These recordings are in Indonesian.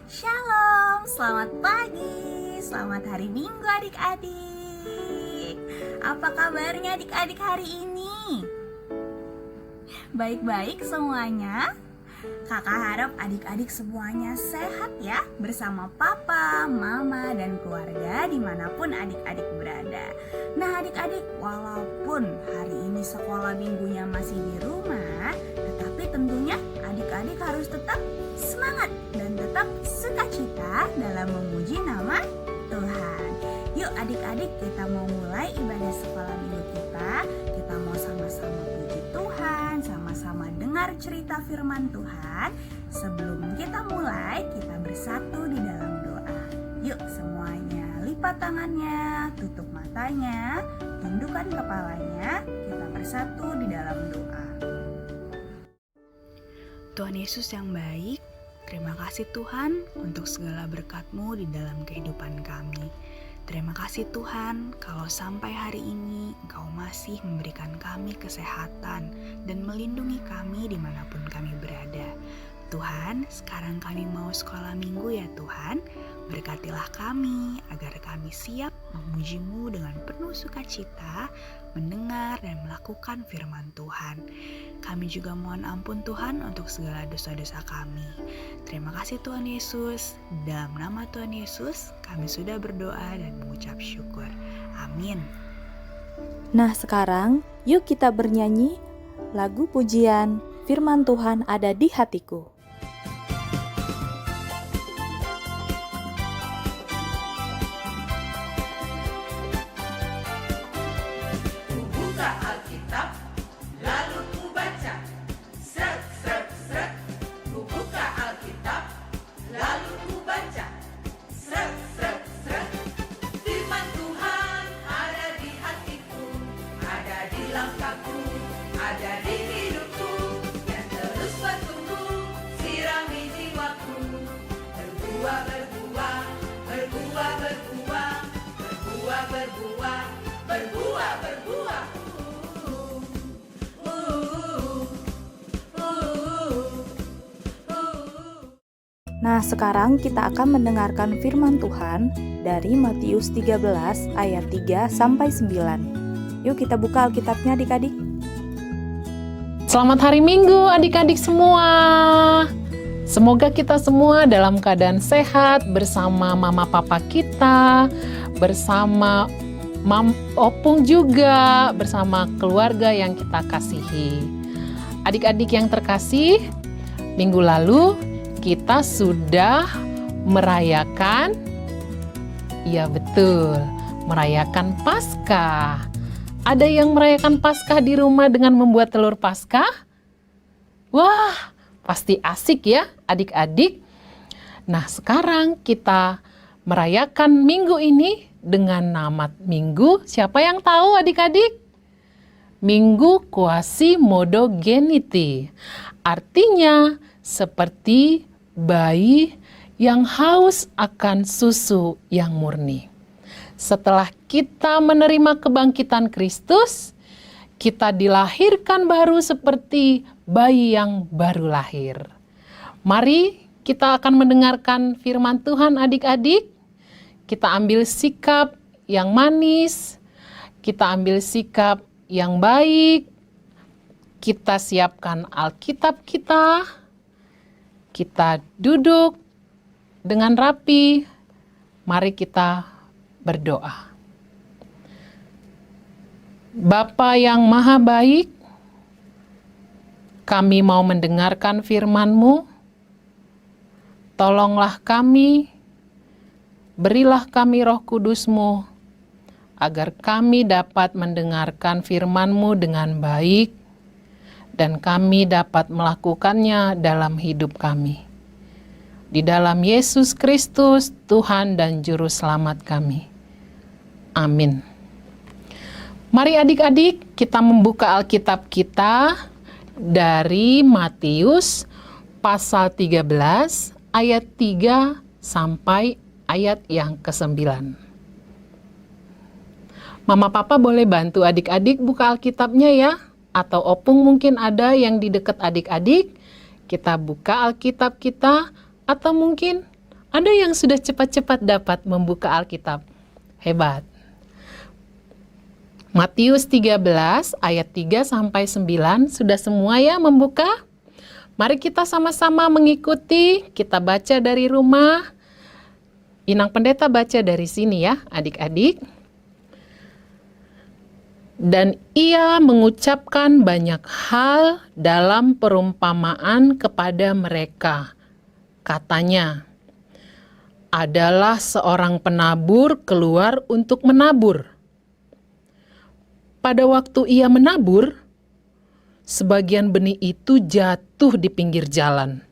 Shalom, selamat pagi, selamat hari Minggu adik-adik. Apa kabarnya adik-adik hari ini? Baik-baik semuanya? Kakak harap adik-adik semuanya sehat ya, bersama papa, mama, dan keluarga dimanapun adik-adik berada. Nah adik-adik, walaupun hari ini sekolah minggunya masih di rumah, tetapi tentunya adik-adik harus tetap semangat dan tetap sukacita dalam memuji nama Tuhan. Yuk adik-adik, kita mau mulai ibadah sekolah minggu kita. Kita mau sama-sama puji Tuhan, sama-sama dengar cerita firman Tuhan. Sebelum kita mulai, kita bersatu di dalam doa. Yuk semuanya, lipat tangannya, tutup matanya, tundukkan kepalanya. Kita bersatu di dalam doa. Tuhan Yesus yang baik, terima kasih Tuhan untuk segala berkat-Mu di dalam kehidupan kami. Terima kasih Tuhan kalau sampai hari ini Engkau masih memberikan kami kesehatan dan melindungi kami dimanapun kami berada. Tuhan, sekarang kami mau sekolah minggu ya Tuhan. Berkatilah kami agar kami siap memuji-Mu dengan penuh sukacita, mendengar dan melakukan firman Tuhan. Kami juga mohon ampun Tuhan untuk segala dosa-dosa kami. Terima kasih Tuhan Yesus. Dalam nama Tuhan Yesus, kami sudah berdoa dan mengucap syukur. Amin. Nah sekarang, yuk kita bernyanyi lagu pujian Firman Tuhan ada di hatiku. Nah, sekarang kita akan mendengarkan firman Tuhan dari Matius 13 ayat 3 sampai 9. Yuk kita buka Alkitabnya adik-adik. Selamat hari Minggu adik-adik semua. Semoga kita semua dalam keadaan sehat bersama mama papa kita, bersama Opung juga, bersama keluarga yang kita kasihi. Adik-adik yang terkasih, minggu lalu kita sudah merayakan, ya betul, merayakan Paskah. Ada yang merayakan Paskah di rumah dengan membuat telur Paskah? Wah, pasti asik ya adik-adik. Nah sekarang kita merayakan minggu ini dengan nama minggu, siapa yang tahu adik-adik? Minggu Quasimodogeniti. Artinya seperti bayi yang haus akan susu yang murni. Setelah kita menerima kebangkitan Kristus, kita dilahirkan baru seperti bayi yang baru lahir. Mari kita akan mendengarkan firman Tuhan adik-adik. Kita ambil sikap yang manis, kita ambil sikap yang baik, kita siapkan Alkitab kita duduk dengan rapi, mari kita berdoa. Bapa yang maha baik, kami mau mendengarkan firman-Mu. Tolonglah kami, berilah kami Roh Kudus-Mu, agar kami dapat mendengarkan firman-Mu dengan baik, dan kami dapat melakukannya dalam hidup kami. Di dalam Yesus Kristus, Tuhan dan Juru Selamat kami. Amin. Mari adik-adik, kita membuka Alkitab kita dari Matius pasal 13 ayat 3 sampai ayat yang ke-9. Mama Papa boleh bantu adik-adik buka Alkitabnya ya. atau opung mungkin ada yang di dekat adik-adik. Kita buka Alkitab kita, atau mungkin ada yang sudah cepat-cepat dapat membuka Alkitab. Hebat. Matius 13 ayat 3 sampai 9, sudah semua ya membuka? Mari kita sama-sama mengikuti, kita baca dari rumah. Inang Pendeta baca dari sini ya, adik-adik. Dan ia mengucapkan banyak hal dalam perumpamaan kepada mereka. Katanya, adalah seorang penabur keluar untuk menabur. Pada waktu ia menabur, sebagian benih itu jatuh di pinggir jalan.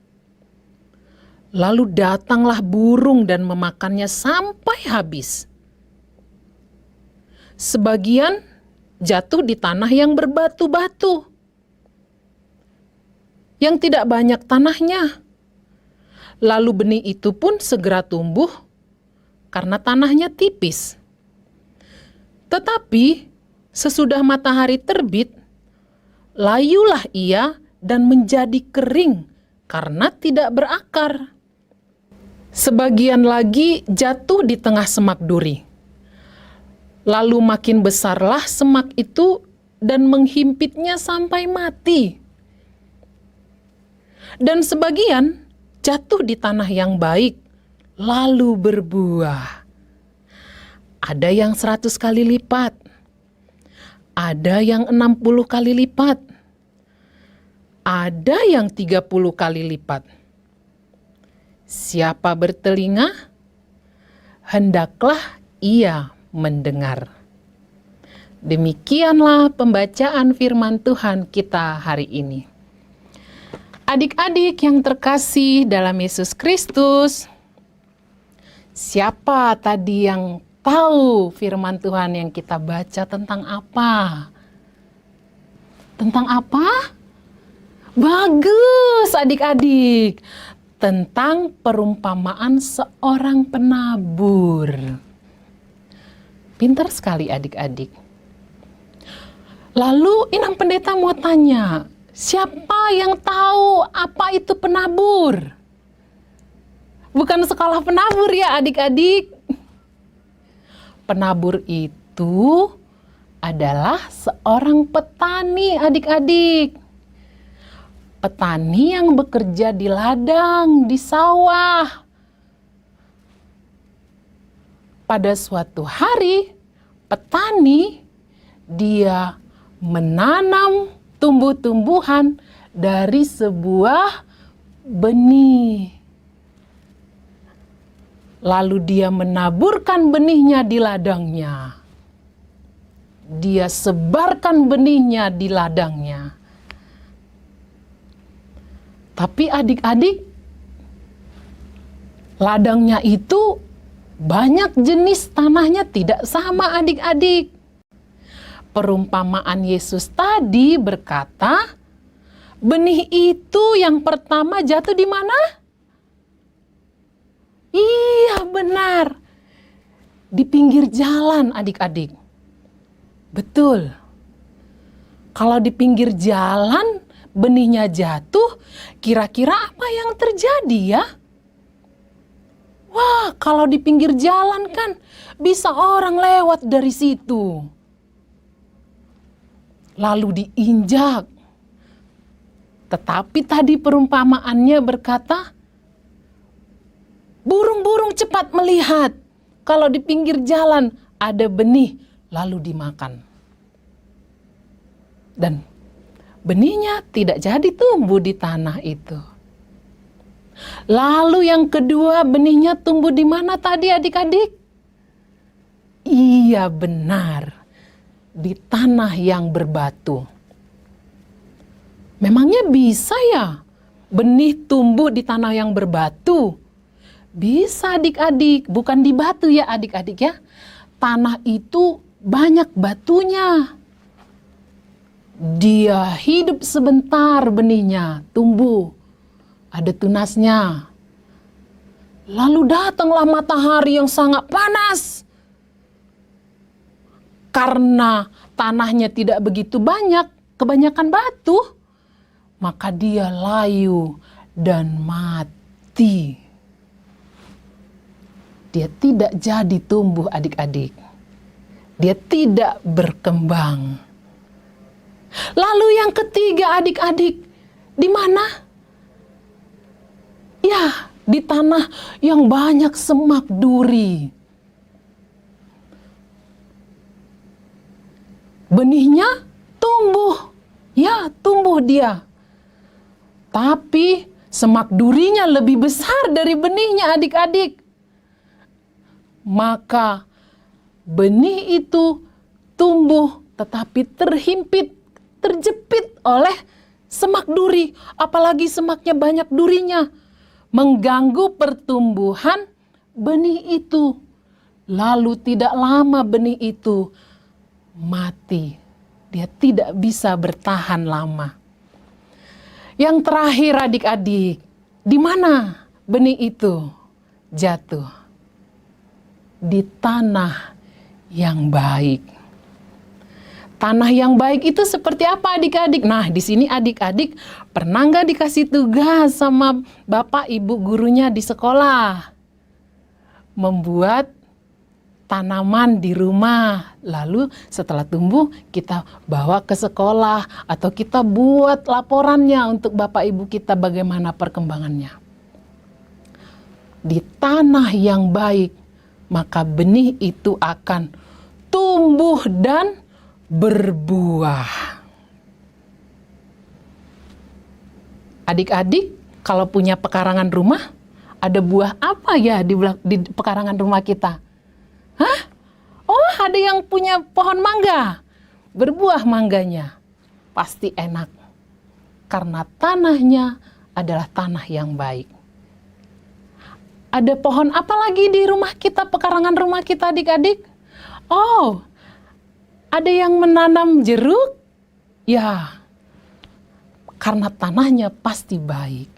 Lalu datanglah burung dan memakannya sampai habis. Sebagian jatuh di tanah yang berbatu-batu, yang tidak banyak tanahnya. Lalu benih itu pun segera tumbuh karena tanahnya tipis. Tetapi sesudah matahari terbit, layulah ia dan menjadi kering karena tidak berakar. Sebagian lagi jatuh di tengah semak duri. Lalu makin besarlah semak itu dan menghimpitnya sampai mati. Dan sebagian jatuh di tanah yang baik, lalu berbuah. Ada yang 100 kali lipat, ada yang 60 kali lipat, ada yang 30 kali lipat. Siapa bertelinga, hendaklah ia mendengar. Demikianlah pembacaan firman Tuhan kita hari ini. Adik-adik yang terkasih dalam Yesus Kristus, siapa tadi yang tahu firman Tuhan yang kita baca tentang apa? Tentang apa? Bagus adik-adik. Tentang perumpamaan seorang penabur. Pintar sekali adik-adik. Lalu Inang Pendeta mau tanya, siapa yang tahu apa itu penabur? Bukan sekolah penabur ya adik-adik. Penabur itu adalah seorang petani adik-adik. Petani yang bekerja di ladang, di sawah. Pada suatu hari, petani dia menanam tumbuh-tumbuhan dari sebuah benih. Lalu dia menaburkan benihnya di ladangnya. Dia sebarkan benihnya di ladangnya. Tapi adik-adik, ladangnya itu banyak jenis tanahnya tidak sama adik-adik. Perumpamaan Yesus tadi berkata, benih itu yang pertama jatuh di mana? Iya benar, di pinggir jalan adik-adik. Betul, kalau di pinggir jalan benihnya jatuh, kira-kira apa yang terjadi ya? Wah, kalau di pinggir jalan kan bisa orang lewat dari situ. Lalu diinjak. Tetapi tadi perumpamaannya berkata, burung-burung cepat melihat kalau di pinggir jalan ada benih, lalu dimakan. Dan benihnya tidak jadi tumbuh di tanah itu. Lalu yang kedua, benihnya tumbuh di mana tadi adik-adik? Iya benar, di tanah yang berbatu. Memangnya bisa ya benih tumbuh di tanah yang berbatu? Bisa adik-adik, bukan di batu ya adik-adik ya. Tanah itu banyak batunya. Dia hidup sebentar benihnya, tumbuh, ada tunasnya. Lalu datanglah matahari yang sangat panas. Karena tanahnya tidak begitu banyak, kebanyakan batu, maka dia layu dan mati. Dia tidak jadi tumbuh adik-adik. Dia tidak berkembang. Lalu yang ketiga adik-adik, di mana? Ya, di tanah yang banyak semak duri. Benihnya tumbuh, ya tumbuh dia. Tapi semak durinya lebih besar dari benihnya adik-adik. Maka benih itu tumbuh tetapi terhimpit, terjepit oleh semak duri. Apalagi semaknya banyak durinya. Mengganggu pertumbuhan benih itu. Lalu tidak lama benih itu mati. Dia tidak bisa bertahan lama. Yang terakhir adik-adik, di mana benih itu jatuh? Di tanah yang baik. Tanah yang baik itu seperti apa adik-adik? Nah, di sini adik-adik pernah nggak dikasih tugas sama bapak ibu gurunya di sekolah? Membuat tanaman di rumah. Lalu setelah tumbuh kita bawa ke sekolah atau kita buat laporannya untuk bapak ibu kita bagaimana perkembangannya. Di tanah yang baik, maka benih itu akan tumbuh dan berbuah. Adik-adik, kalau punya pekarangan rumah, ada buah apa ya di pekarangan rumah kita? Hah? Oh, ada yang punya pohon mangga. Berbuah mangganya. Pasti enak. Karena tanahnya adalah tanah yang baik. Ada pohon apa lagi di rumah kita, pekarangan rumah kita adik-adik? Oh, ada yang menanam jeruk? Ya, karena tanahnya pasti baik.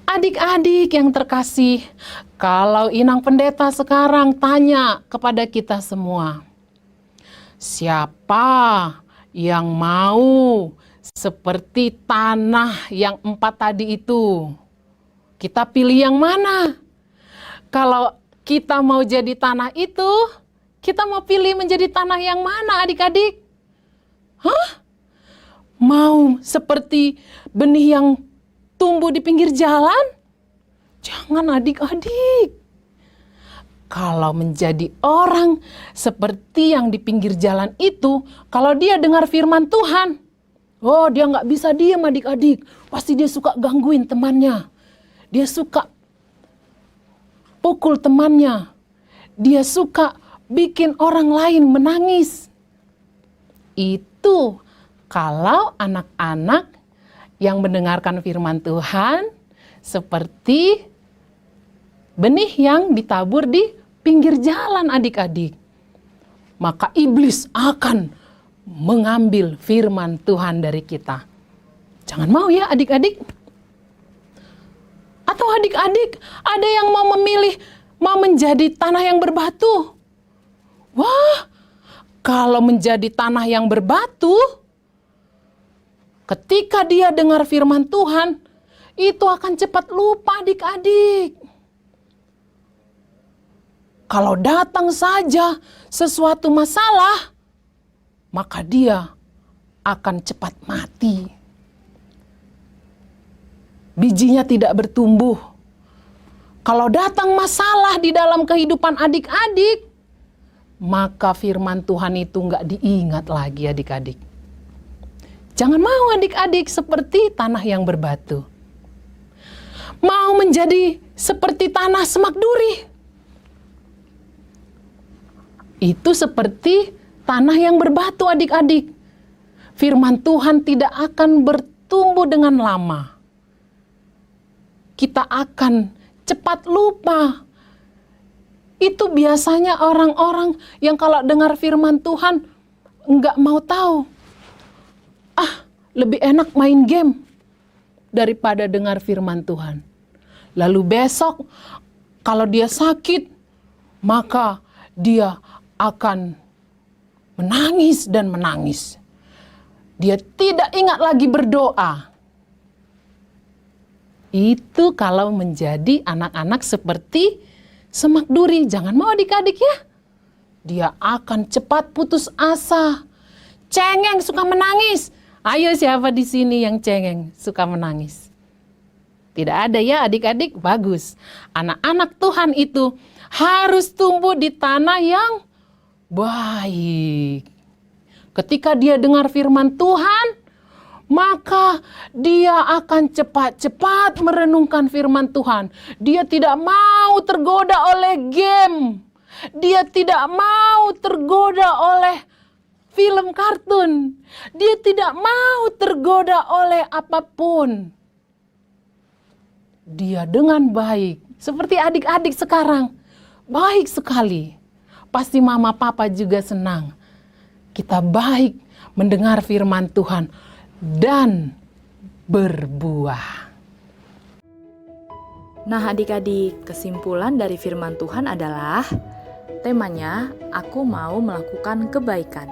Adik-adik yang terkasih, kalau Inang Pendeta sekarang tanya kepada kita semua, siapa yang mau seperti tanah yang 4 tadi itu? Kita pilih yang mana? Kalau kita mau jadi tanah itu, kita mau pilih menjadi tanah yang mana adik-adik? Hah? Mau seperti benih yang tumbuh di pinggir jalan? Jangan adik-adik. Kalau menjadi orang seperti yang di pinggir jalan itu, kalau dia dengar firman Tuhan, oh dia nggak bisa diam adik-adik. Pasti dia suka gangguin temannya. Dia suka pukul temannya. Dia suka bikin orang lain menangis. Itu kalau anak-anak yang mendengarkan firman Tuhan seperti benih yang ditabur di pinggir jalan adik-adik. Maka iblis akan mengambil firman Tuhan dari kita. Jangan mau ya adik-adik. Atau adik-adik ada yang mau memilih mau menjadi tanah yang berbatu. Wah, kalau menjadi tanah yang berbatu, ketika dia dengar firman Tuhan, itu akan cepat lupa adik-adik. Kalau datang saja sesuatu masalah, maka dia akan cepat mati. Bijinya tidak bertumbuh. Kalau datang masalah di dalam kehidupan adik-adik, maka firman Tuhan itu nggak diingat lagi adik-adik. Jangan mau adik-adik seperti tanah yang berbatu. Mau menjadi seperti tanah semak duri. Itu seperti tanah yang berbatu adik-adik. Firman Tuhan tidak akan bertumbuh dengan lama. Kita akan cepat lupa. Itu biasanya orang-orang yang kalau dengar firman Tuhan nggak mau tahu. Lebih enak main game daripada dengar firman Tuhan. Lalu besok kalau dia sakit, maka dia akan menangis dan menangis. Dia tidak ingat lagi berdoa. Itu kalau menjadi anak-anak seperti semak duri. Jangan mau adik-adik ya. Dia akan cepat putus asa. Cengeng, suka menangis. Ayo, siapa di sini yang cengeng, suka menangis? Tidak ada ya adik-adik? Bagus. Anak-anak Tuhan itu harus tumbuh di tanah yang baik. Ketika dia dengar firman Tuhan, maka dia akan cepat-cepat merenungkan firman Tuhan. Dia tidak mau tergoda oleh game. Dia tidak mau tergoda oleh film kartun. Dia tidak mau tergoda oleh apapun. Dia dengan baik, seperti adik-adik sekarang, baik sekali. Pasti mama papa juga senang. Kita baik mendengar firman Tuhan dan berbuah. Nah adik-adik, kesimpulan dari firman Tuhan adalah temanya, aku mau melakukan kebaikan.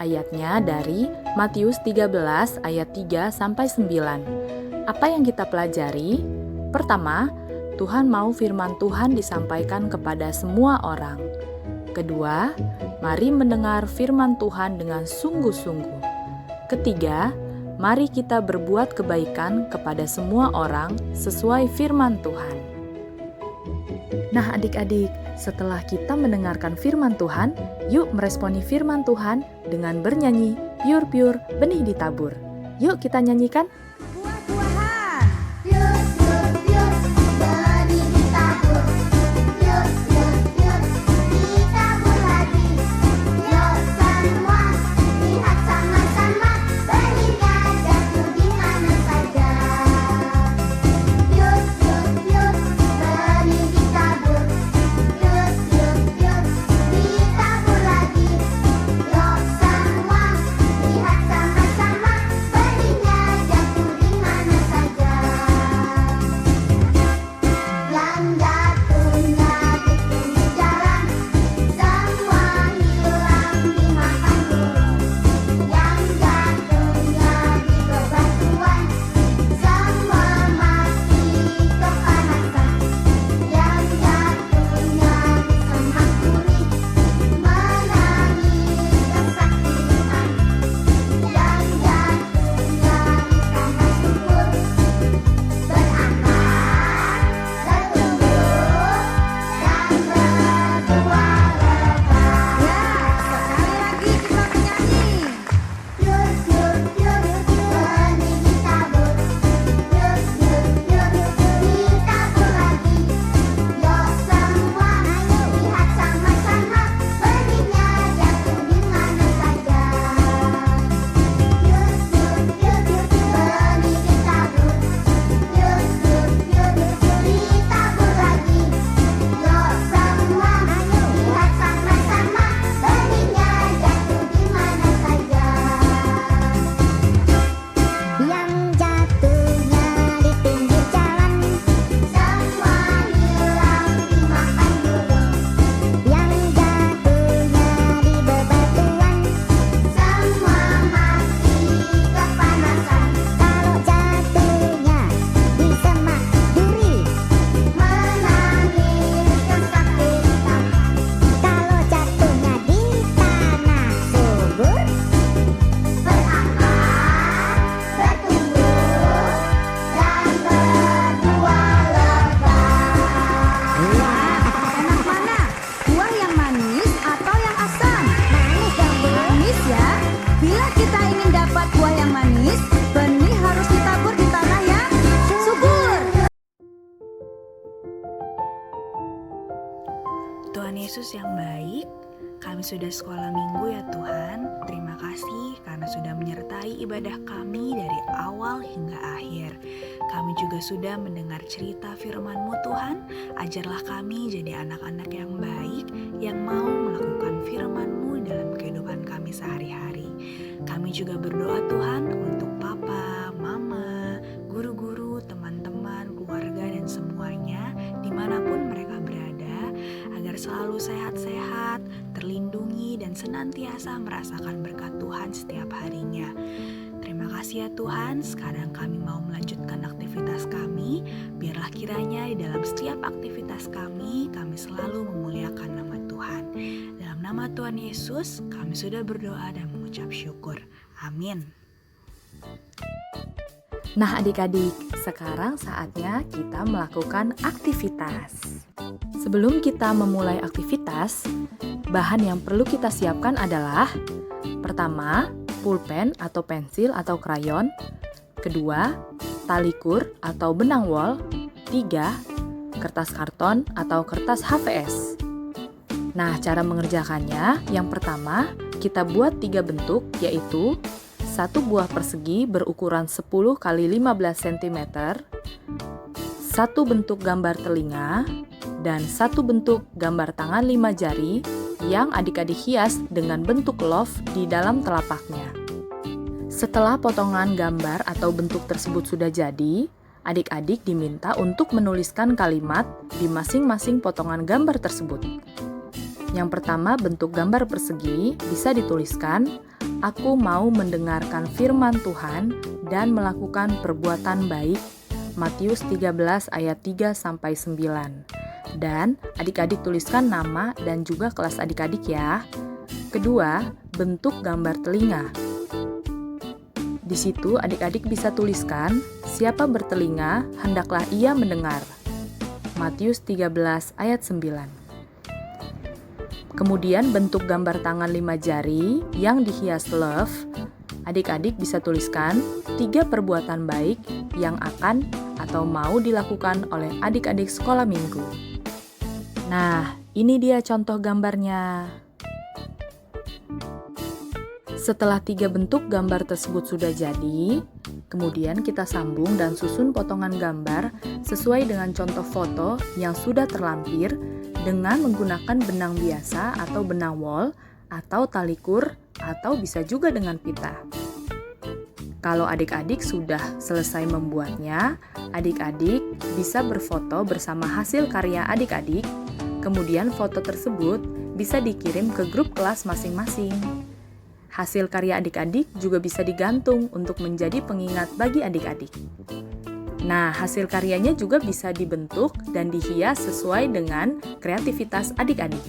Ayatnya dari Matius 13 ayat 3-9. Apa yang kita pelajari? Pertama, Tuhan mau firman Tuhan disampaikan kepada semua orang. Kedua, mari mendengar firman Tuhan dengan sungguh-sungguh. Ketiga, mari kita berbuat kebaikan kepada semua orang sesuai firman Tuhan. Nah adik-adik, setelah kita mendengarkan firman Tuhan, yuk meresponi firman Tuhan dengan bernyanyi Piur Piur Benih Ditabur. Yuk kita nyanyikan. Buah-buahan. Piur, piur, piur, benih ditabur. Piur, piur, piur, ditabur lagi. Yuk semua, lihat sama-sama, benihnya jatuh di mana saja. Piur, piur, piur, benih ditabur. Piur, piur, piur, ditabur lagi. Yuk semua, lihat sama-sama, benihnya jatuh di mana saja. Yang jatuhnya di pinggir jalan, semua hilang dimakan burung. Yang jatuhnya di bebatuan, semua mati kepanasan. Yang jatuhnya di semak duri, menangis kesakitan. Yang jatuhnya di tanah subur, berakar, bertumbuh, dan berbuah lebat. Ya, sekali lagi kita menyanyi. Piur, piur, piur, benih ditabur. Piur, piur, piur, ditabur lagi. Yuk semua, lihat sama-sama, benihnya jatuh di mana saja. Piur, piur, piur, benih ditabur. Piur, piur, piur, ditabur lagi. Yuk semua, lihat sama-sama, benihnya jatuh di mana saja. Yang jatuhnya di pinggir jalan, semua hilang dimakan burung. Yang jatuhnya di bebatuan, semua mati kepanasan. Kalau jatuhnya di semak duri, menangis kesakitan. Kalau jatuhnya di tanah subur, berakar, bertumbuh, dan berbuah lebat. Enak mana? Buah yang manis atau yang asam? Manis dong, Bu. Manis ya. Bila kita ingin dapat buah yang manis, benih harus ditabur di tanah yang subur. Tuhan Yesus yang baik, kami sudah sekolah minggu ya Tuhan. Terima kasih karena sudah menyertai ibadah kami dari awal hingga akhir. Kami juga sudah mendengar cerita firman-Mu Tuhan. Ajarlah kami jadi anak-anak yang baik, yang mau melakukan firman-Mu dalam kehidupan kami sehari-hari. Kami juga berdoa Tuhan untuk Papa, Mama, guru-guru, teman-teman, keluarga dan semuanya dimanapun mereka berada, agar selalu sehat-sehat, terlindungi dan senantiasa merasakan berkat Tuhan setiap harinya. kasih ya Tuhan, sekarang kami mau melanjutkan aktivitas kami. Biarlah kiranya di dalam setiap aktivitas kami selalu memuliakan nama Tuhan. Dalam nama Tuhan Yesus, kami sudah berdoa dan mengucap syukur. Amin. Nah adik-adik, sekarang saatnya kita melakukan aktivitas. Sebelum kita memulai aktivitas, bahan yang perlu kita siapkan adalah: pertama, pulpen atau pensil atau krayon. Kedua, tali kur atau benang wol. 3, kertas karton atau kertas HVS. Nah, cara mengerjakannya, yang pertama, kita buat 3 bentuk, yaitu 1 buah persegi berukuran 10 x 15 cm, 1 bentuk gambar telinga, dan 1 bentuk gambar tangan 5 jari yang adik-adik hias dengan bentuk love di dalam telapaknya. Setelah potongan gambar atau bentuk tersebut sudah jadi, adik-adik diminta untuk menuliskan kalimat di masing-masing potongan gambar tersebut. Yang pertama, bentuk gambar persegi bisa dituliskan, "Aku mau mendengarkan firman Tuhan dan melakukan perbuatan baik." Matius 13 ayat 3-9. Dan adik-adik tuliskan nama dan juga kelas adik-adik ya. Kedua, bentuk gambar telinga. Di situ adik-adik bisa tuliskan, "Siapa bertelinga, hendaklah ia mendengar." Matius 13 ayat 9. Kemudian bentuk gambar tangan 5 jari yang dihias love, adik-adik bisa tuliskan 3 perbuatan baik yang akan atau mau dilakukan oleh adik-adik sekolah minggu. Nah, ini dia contoh gambarnya. Setelah 3 bentuk gambar tersebut sudah jadi, kemudian kita sambung dan susun potongan gambar sesuai dengan contoh foto yang sudah terlampir dengan menggunakan benang biasa atau benang wol atau tali kur atau bisa juga dengan pita. Kalau adik-adik sudah selesai membuatnya, adik-adik bisa berfoto bersama hasil karya adik-adik, kemudian foto tersebut bisa dikirim ke grup kelas masing-masing. Hasil karya adik-adik juga bisa digantung untuk menjadi pengingat bagi adik-adik. Nah, hasil karyanya juga bisa dibentuk dan dihias sesuai dengan kreativitas adik-adik.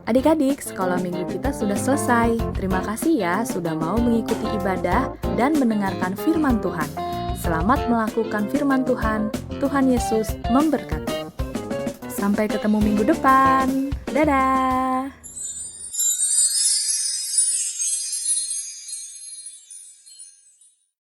Adik-adik, sekolah minggu kita sudah selesai. Terima kasih ya sudah mau mengikuti ibadah dan mendengarkan firman Tuhan. Selamat melakukan firman Tuhan. Tuhan Yesus memberkati. Sampai ketemu minggu depan. Dadah!